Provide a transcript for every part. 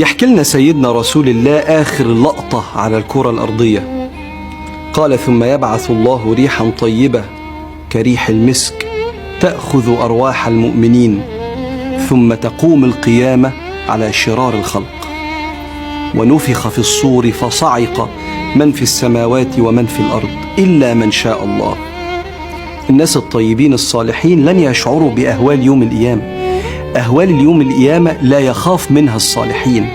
يحكي لنا سيدنا رسول الله آخر لقطة على الكرة الأرضية. قال: ثم يبعث الله ريحا طيبة كريح المسك تأخذ أرواح المؤمنين، ثم تقوم القيامة على شرار الخلق، ونفخ في الصور فصعق من في السماوات ومن في الأرض إلا من شاء الله. الناس الطيبين الصالحين لن يشعروا بأهوال يوم القيامة. أهوال اليوم القيامة لا يخاف منها الصالحين،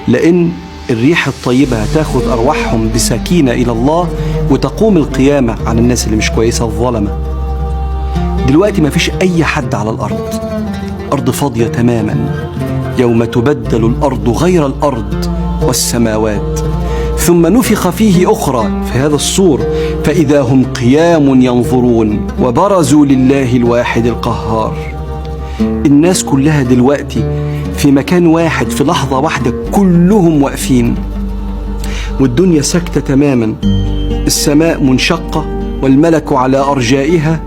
لأن الريح الطيبة هتاخد أرواحهم بسكينة إلى الله، وتقوم القيامة على الناس اللي مش كويسة الظلمة. دلوقتي ما فيش أي حد على الأرض، أرض فاضية تماما. يوم تبدل الأرض غير الأرض والسماوات، ثم نفخ فيه أخرى في هذا الصور فإذا هم قيام ينظرون وبرزوا لله الواحد القهار. الناس كلها دلوقتي في مكان واحد في لحظة واحدة، كلهم واقفين والدنيا ساكتة تماما. السماء منشقة والملك على أرجائها،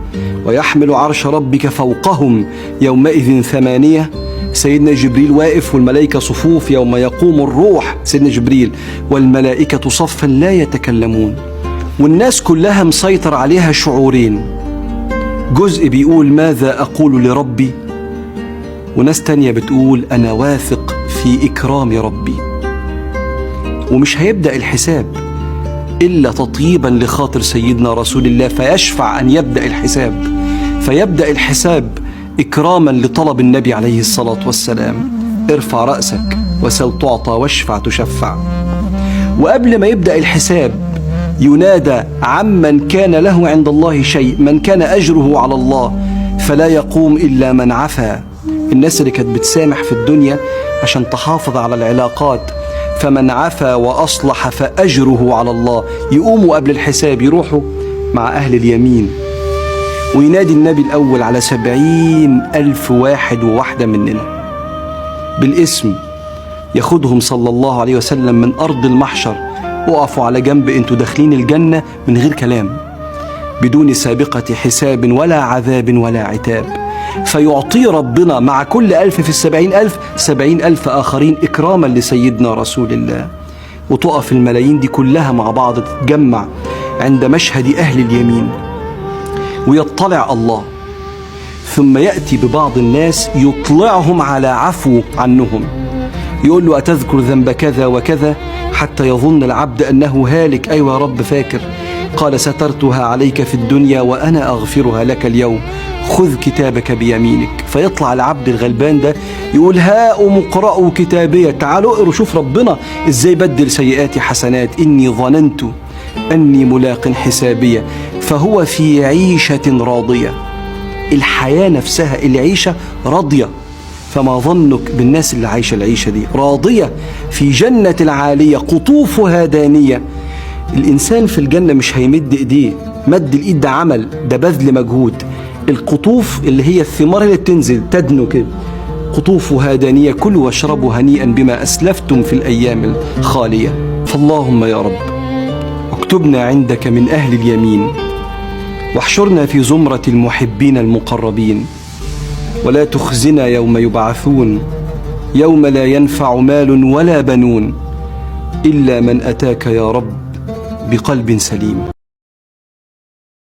ويحمل عرش ربك فوقهم يومئذ ثمانية. سيدنا جبريل واقف والملائكة صفوف يوم يقوم الروح، سيدنا جبريل والملائكة صفا لا يتكلمون. والناس كلها مسيطر عليها شعورين، جزء بيقول ماذا أقول لربي، وناس تانية بتقول أنا واثق في إكرام ربي. ومش هيبدأ الحساب إلا تطيبا لخاطر سيدنا رسول الله، فيشفع أن يبدأ الحساب، فيبدأ الحساب إكراما لطلب النبي عليه الصلاة والسلام: ارفع رأسك وسل تعطى واشفع تشفع. وقبل ما يبدأ الحساب ينادى عمن كان له عند الله شيء، من كان أجره على الله، فلا يقوم إلا من عفا. الناس اللي كانت بتسامح في الدنيا عشان تحافظ على العلاقات، فمن عفا وأصلح فأجره على الله. يقوموا قبل الحساب يروحوا مع أهل اليمين، وينادي النبي الأول على 70,000 واحد وواحدة مننا بالاسم، ياخدهم صلى الله عليه وسلم من أرض المحشر: وقفوا على جنب، انتوا داخلين الجنة من غير كلام، بدون سابقة حساب ولا عذاب ولا عتاب. فيعطي ربنا مع كل 1000 في 70,000 70,000 آخرين إكراما لسيدنا رسول الله. وتقف الملايين دي كلها مع بعض تتجمع عند مشهد أهل اليمين، ويطلع الله، ثم يأتي ببعض الناس يطلعهم على عفو عنهم، يقول له أتذكر ذنب كذا وكذا، حتى يظن العبد أنه هالك. أيوة يا رب فاكر. قال سترتها عليك في الدنيا وأنا أغفرها لك اليوم، خذ كتابك بيمينك. فيطلع العبد الغلبان ده يقول هاؤم اقرأوا كتابية، تعالوا اقروا، شوف ربنا ازاي بدل سيئاتي حسنات، إني ظننت أني ملاق حسابية. فهو في عيشة راضية، الحياة نفسها العيشة راضية. فما ظنك بالناس اللي عايشة العيشة دي راضية في جنة العالية قطوفها دانية. الإنسان في الجنة مش هيمد إيديه، مد الإيد ده عمل، ده بذل مجهود. القطوف اللي هي الثمار اللي بتنزل تدنو كده، قطوفها دانية، كلوا واشربوا هنيئا بما أسلفتم في الأيام الخالية. فاللهم يا رب اكتبنا عندك من أهل اليمين، واحشرنا في زمرة المحبين المقربين، ولا تخزنا يوم يبعثون، يوم لا ينفع مال ولا بنون إلا من أتاك يا رب بقلب سليم.